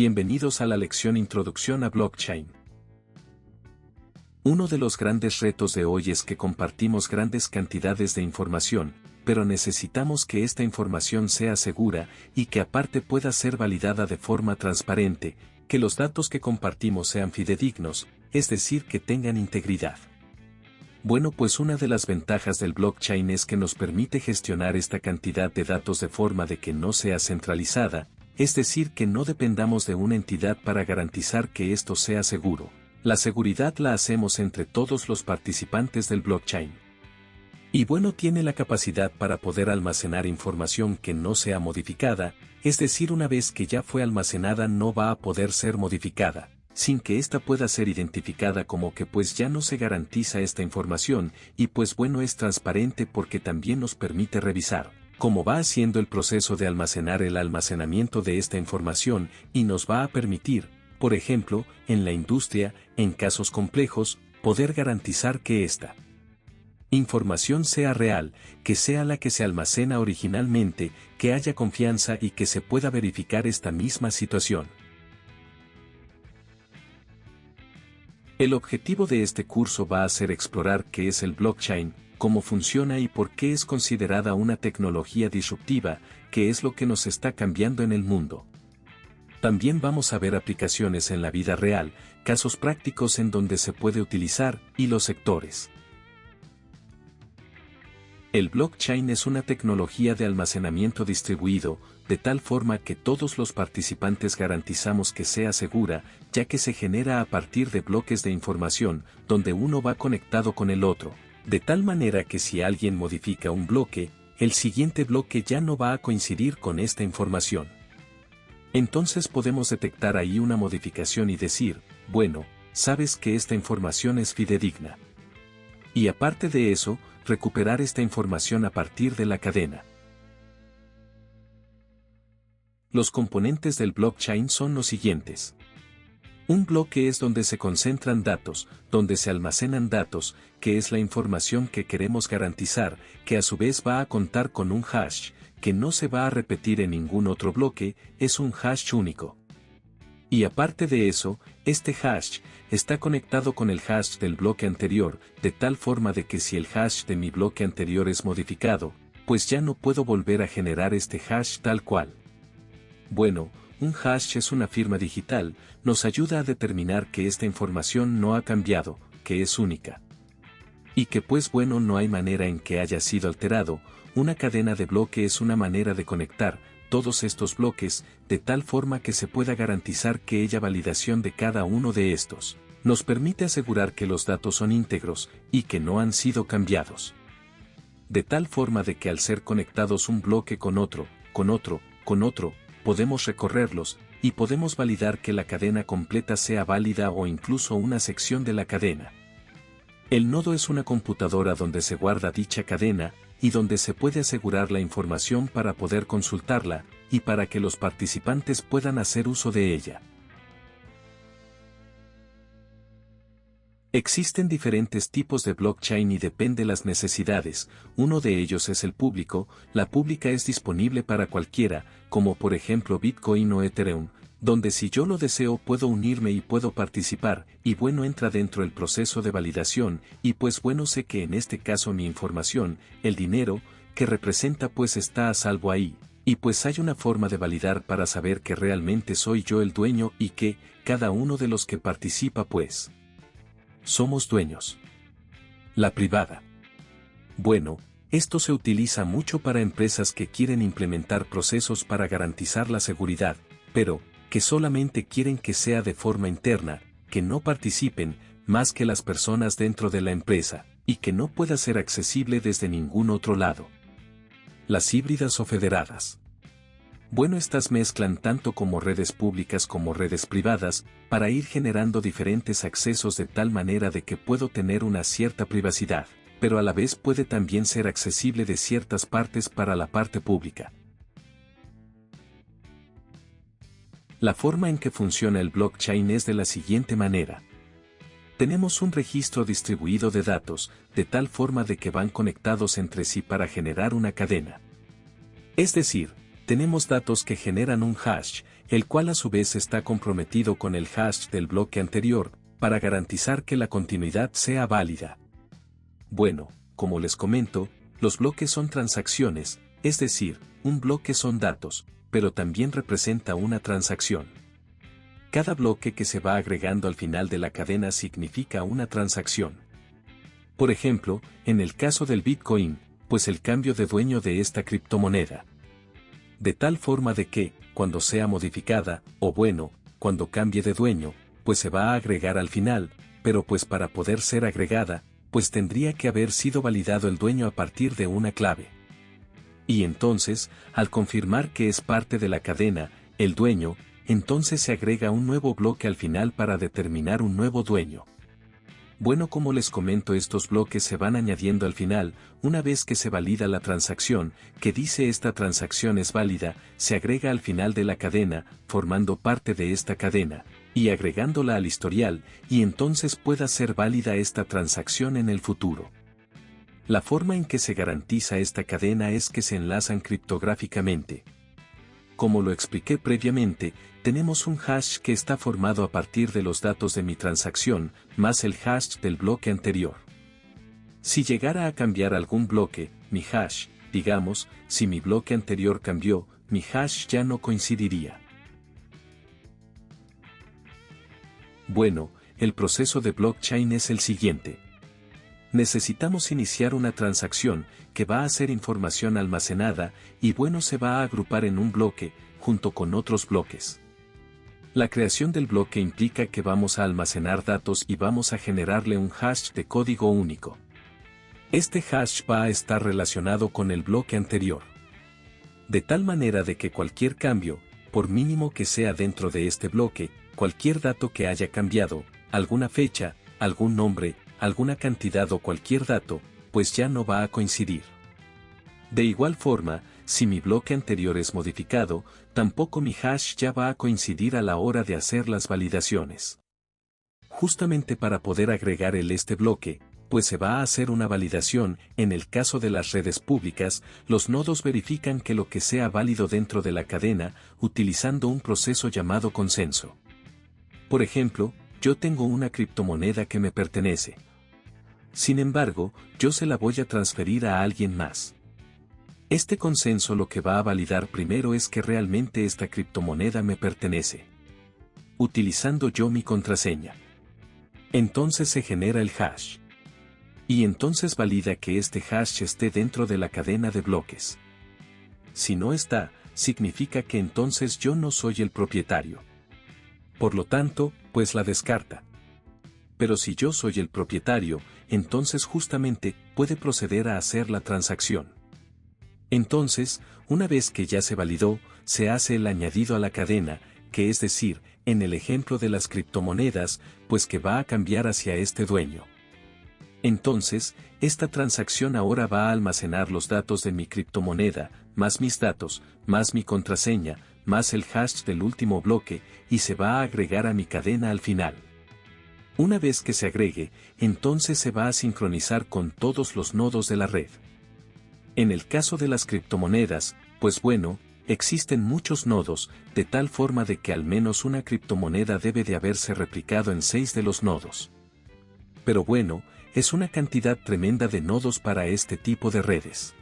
Bienvenidos a la lección Introducción a Blockchain. Uno de los grandes retos de hoy es que compartimos grandes cantidades de información, pero necesitamos que esta información sea segura y que aparte pueda ser validada de forma transparente, que los datos que compartimos sean fidedignos, es decir, que tengan integridad. Bueno, pues una de las ventajas del blockchain es que nos permite gestionar esta cantidad de datos de forma de que no sea centralizada, es decir, que no dependamos de una entidad para garantizar que esto sea seguro. La seguridad la hacemos entre todos los participantes del blockchain. Y bueno, tiene la capacidad para poder almacenar información que no sea modificada, es decir, una vez que ya fue almacenada no va a poder ser modificada, sin que ésta pueda ser identificada como que pues ya no se garantiza esta información, y pues bueno, es transparente porque también nos permite revisar cómo va haciendo el proceso de almacenar el almacenamiento de esta información y nos va a permitir, por ejemplo, en la industria, en casos complejos, poder garantizar que esta información sea real, que sea la que se almacena originalmente, que haya confianza y que se pueda verificar esta misma situación. El objetivo de este curso va a ser explorar qué es el blockchain, cómo funciona y por qué es considerada una tecnología disruptiva, qué es lo que nos está cambiando en el mundo. También vamos a ver aplicaciones en la vida real, casos prácticos en donde se puede utilizar y los sectores. El blockchain es una tecnología de almacenamiento distribuido, de tal forma que todos los participantes garantizamos que sea segura, ya que se genera a partir de bloques de información, donde uno va conectado con el otro, de tal manera que si alguien modifica un bloque, el siguiente bloque ya no va a coincidir con esta información. Entonces podemos detectar ahí una modificación y decir, bueno, sabes que esta información es fidedigna. Y aparte de eso, recuperar esta información a partir de la cadena. Los componentes del blockchain son los siguientes. Un bloque es donde se concentran datos, donde se almacenan datos, que es la información que queremos garantizar, que a su vez va a contar con un hash, que no se va a repetir en ningún otro bloque, es un hash único. Y aparte de eso, este hash está conectado con el hash del bloque anterior, de tal forma de que si el hash de mi bloque anterior es modificado, pues ya no puedo volver a generar este hash tal cual. Bueno, un hash es una firma digital, nos ayuda a determinar que esta información no ha cambiado, que es única. Y que pues bueno, no hay manera en que haya sido alterado. Una cadena de bloque es una manera de conectar todos estos bloques, de tal forma que se pueda garantizar que haya validación de cada uno de estos. Nos permite asegurar que los datos son íntegros, y que no han sido cambiados. De tal forma de que al ser conectados un bloque con otro, podemos recorrerlos, y podemos validar que la cadena completa sea válida o incluso una sección de la cadena. El nodo es una computadora donde se guarda dicha cadena, y donde se puede asegurar la información para poder consultarla, y para que los participantes puedan hacer uso de ella. Existen diferentes tipos de blockchain y depende las necesidades, uno de ellos es el público, la pública es disponible para cualquiera, como por ejemplo Bitcoin o Ethereum, donde si yo lo deseo puedo unirme y puedo participar, y bueno entra dentro del proceso de validación, y pues bueno sé que en este caso mi información, el dinero, que representa pues está a salvo ahí, y pues hay una forma de validar para saber que realmente soy yo el dueño y que, cada uno de los que participa pues somos dueños. La privada. Bueno, esto se utiliza mucho para empresas que quieren implementar procesos para garantizar la seguridad, pero que solamente quieren que sea de forma interna, que no participen más que las personas dentro de la empresa, y que no pueda ser accesible desde ningún otro lado. Las híbridas o federadas. Bueno, estas mezclan tanto como redes públicas como redes privadas, para ir generando diferentes accesos de tal manera de que puedo tener una cierta privacidad, pero a la vez puede también ser accesible de ciertas partes para la parte pública. La forma en que funciona el blockchain es de la siguiente manera. Tenemos un registro distribuido de datos, de tal forma de que van conectados entre sí para generar una cadena. Es decir, tenemos datos que generan un hash, el cual a su vez está comprometido con el hash del bloque anterior, para garantizar que la continuidad sea válida. Bueno, como les comento, los bloques son transacciones, es decir, un bloque son datos, pero también representa una transacción. Cada bloque que se va agregando al final de la cadena significa una transacción. Por ejemplo, en el caso del Bitcoin, pues el cambio de dueño de esta criptomoneda. De tal forma de que, cuando sea modificada, o bueno, cuando cambie de dueño, pues se va a agregar al final, pero pues para poder ser agregada, pues tendría que haber sido validado el dueño a partir de una clave. Y entonces, al confirmar que es parte de la cadena, el dueño, entonces se agrega un nuevo bloque al final para determinar un nuevo dueño. Bueno, como les comento, estos bloques se van añadiendo al final, una vez que se valida la transacción, que dice esta transacción es válida, se agrega al final de la cadena, formando parte de esta cadena, y agregándola al historial, y entonces pueda ser válida esta transacción en el futuro. La forma en que se garantiza esta cadena es que se enlazan criptográficamente. Como lo expliqué previamente, tenemos un hash que está formado a partir de los datos de mi transacción, más el hash del bloque anterior. Si llegara a cambiar algún bloque, mi hash, digamos, si mi bloque anterior cambió, mi hash ya no coincidiría. Bueno, el proceso de blockchain es el siguiente. Necesitamos iniciar una transacción, que va a ser información almacenada, y bueno, se va a agrupar en un bloque, junto con otros bloques. La creación del bloque implica que vamos a almacenar datos y vamos a generarle un hash de código único. Este hash va a estar relacionado con el bloque anterior. De tal manera de que cualquier cambio, por mínimo que sea dentro de este bloque, cualquier dato que haya cambiado, alguna fecha, algún nombre, alguna cantidad o cualquier dato, pues ya no va a coincidir. De igual forma, si mi bloque anterior es modificado, tampoco mi hash ya va a coincidir a la hora de hacer las validaciones. Justamente para poder agregar este bloque, pues se va a hacer una validación. En el caso de las redes públicas, los nodos verifican que lo que sea válido dentro de la cadena, utilizando un proceso llamado consenso. Por ejemplo, yo tengo una criptomoneda que me pertenece. Sin embargo, yo se la voy a transferir a alguien más. Este consenso lo que va a validar primero es que realmente esta criptomoneda me pertenece, utilizando yo mi contraseña. Entonces se genera el hash. Y entonces valida que este hash esté dentro de la cadena de bloques. Si no está, significa que entonces yo no soy el propietario. Por lo tanto, pues la descarta. Pero si yo soy el propietario, entonces justamente puede proceder a hacer la transacción. Entonces, una vez que ya se validó, se hace el añadido a la cadena, que es decir, en el ejemplo de las criptomonedas, pues que va a cambiar hacia este dueño. Entonces, esta transacción ahora va a almacenar los datos de mi criptomoneda, más mis datos, más mi contraseña, más el hash del último bloque, y se va a agregar a mi cadena al final. Una vez que se agregue, entonces se va a sincronizar con todos los nodos de la red. En el caso de las criptomonedas, pues bueno, existen muchos nodos, de tal forma de que al menos una criptomoneda debe de haberse replicado en 6 de los nodos. Pero bueno, es una cantidad tremenda de nodos para este tipo de redes.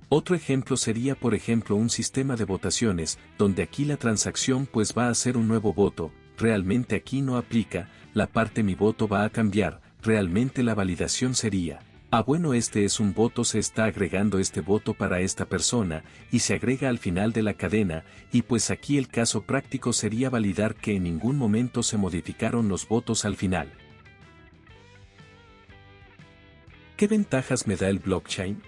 Otro ejemplo sería por ejemplo un sistema de votaciones, donde aquí la transacción pues va a ser un nuevo voto, realmente aquí no aplica, la parte mi voto va a cambiar, realmente la validación sería, bueno, este es un voto, se está agregando este voto para esta persona, y se agrega al final de la cadena, y pues aquí el caso práctico sería validar que en ningún momento se modificaron los votos al final. ¿Qué ventajas me da el blockchain?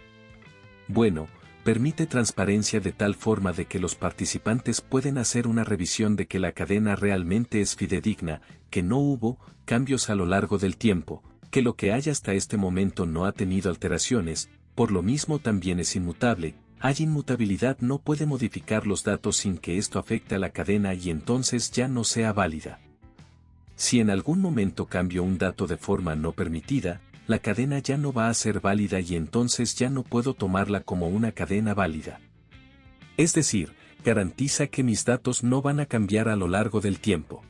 Bueno, permite transparencia de tal forma de que los participantes pueden hacer una revisión de que la cadena realmente es fidedigna, que no hubo cambios a lo largo del tiempo, que lo que hay hasta este momento no ha tenido alteraciones, por lo mismo también es inmutable. Hay inmutabilidad, no puede modificar los datos sin que esto afecte a la cadena y entonces ya no sea válida. Si en algún momento cambio un dato de forma no permitida, la cadena ya no va a ser válida y entonces ya no puedo tomarla como una cadena válida. Es decir, garantiza que mis datos no van a cambiar a lo largo del tiempo.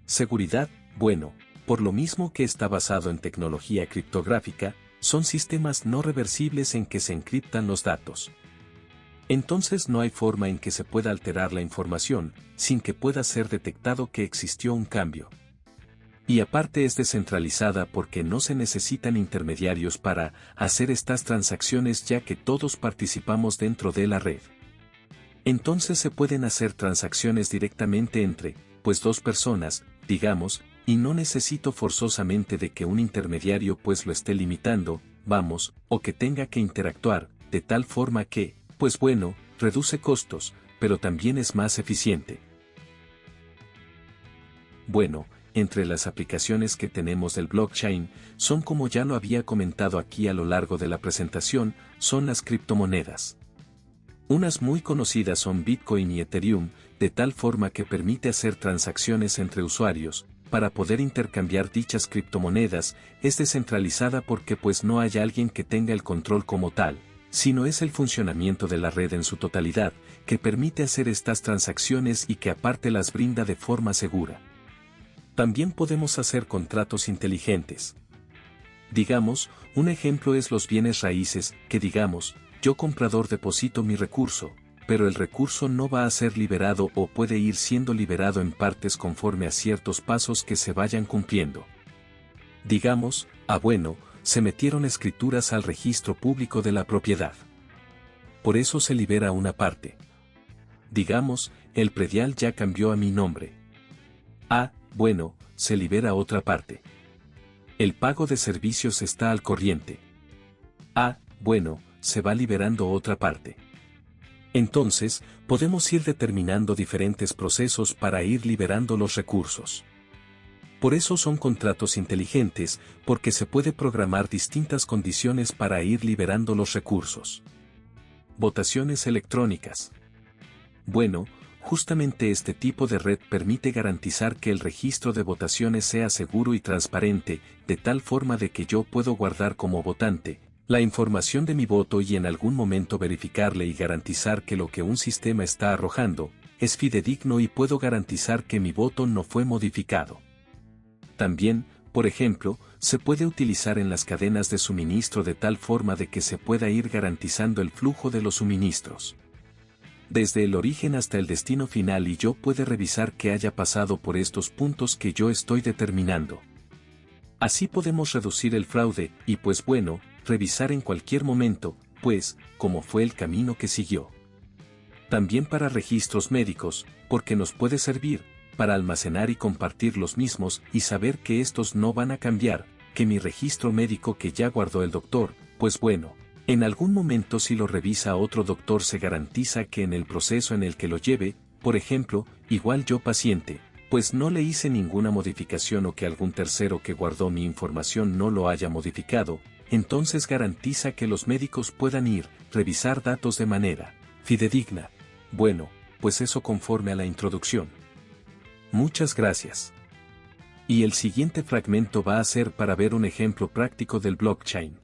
Seguridad, bueno, por lo mismo que está basado en tecnología criptográfica, son sistemas no reversibles en que se encriptan los datos. Entonces no hay forma en que se pueda alterar la información, sin que pueda ser detectado que existió un cambio. Y aparte es descentralizada porque no se necesitan intermediarios para hacer estas transacciones ya que todos participamos dentro de la red. Entonces se pueden hacer transacciones directamente entre, pues dos personas, digamos, y no necesito forzosamente de que un intermediario pues lo esté limitando, vamos, o que tenga que interactuar, de tal forma que, pues bueno, reduce costos, pero también es más eficiente. Bueno, entre las aplicaciones que tenemos del blockchain, son como ya lo había comentado aquí a lo largo de la presentación, son las criptomonedas. Unas muy conocidas son Bitcoin y Ethereum, de tal forma que permite hacer transacciones entre usuarios. Para poder intercambiar dichas criptomonedas, es descentralizada porque pues no hay alguien que tenga el control como tal, sino es el funcionamiento de la red en su totalidad, que permite hacer estas transacciones y que aparte las brinda de forma segura. También podemos hacer contratos inteligentes. Digamos, un ejemplo es los bienes raíces, que digamos, yo comprador deposito mi recurso, pero el recurso no va a ser liberado o puede ir siendo liberado en partes conforme a ciertos pasos que se vayan cumpliendo. Digamos, bueno, se metieron escrituras al registro público de la propiedad. Por eso se libera una parte. Digamos, el predial ya cambió a mi nombre. Bueno, se libera otra parte. El pago de servicios está al corriente. Bueno, se va liberando otra parte. Entonces, podemos ir determinando diferentes procesos para ir liberando los recursos. Por eso son contratos inteligentes, porque se puede programar distintas condiciones para ir liberando los recursos. Votaciones electrónicas. Bueno, justamente este tipo de red permite garantizar que el registro de votaciones sea seguro y transparente, de tal forma de que yo puedo guardar como votante la información de mi voto y en algún momento verificarle y garantizar que lo que un sistema está arrojando es fidedigno y puedo garantizar que mi voto no fue modificado. También, por ejemplo, se puede utilizar en las cadenas de suministro de tal forma de que se pueda ir garantizando el flujo de los suministros. Desde el origen hasta el destino final y yo puedo revisar que haya pasado por estos puntos que yo estoy determinando. Así podemos reducir el fraude y pues bueno, revisar en cualquier momento, pues, cómo fue el camino que siguió. También para registros médicos, porque nos puede servir, para almacenar y compartir los mismos y saber que estos no van a cambiar, que mi registro médico que ya guardó el doctor, pues bueno, en algún momento si lo revisa otro doctor se garantiza que en el proceso en el que lo lleve, por ejemplo, igual yo paciente, pues no le hice ninguna modificación o que algún tercero que guardó mi información no lo haya modificado, entonces garantiza que los médicos puedan ir, revisar datos de manera fidedigna. Bueno, pues eso conforme a la introducción. Muchas gracias. Y el siguiente fragmento va a ser para ver un ejemplo práctico del blockchain.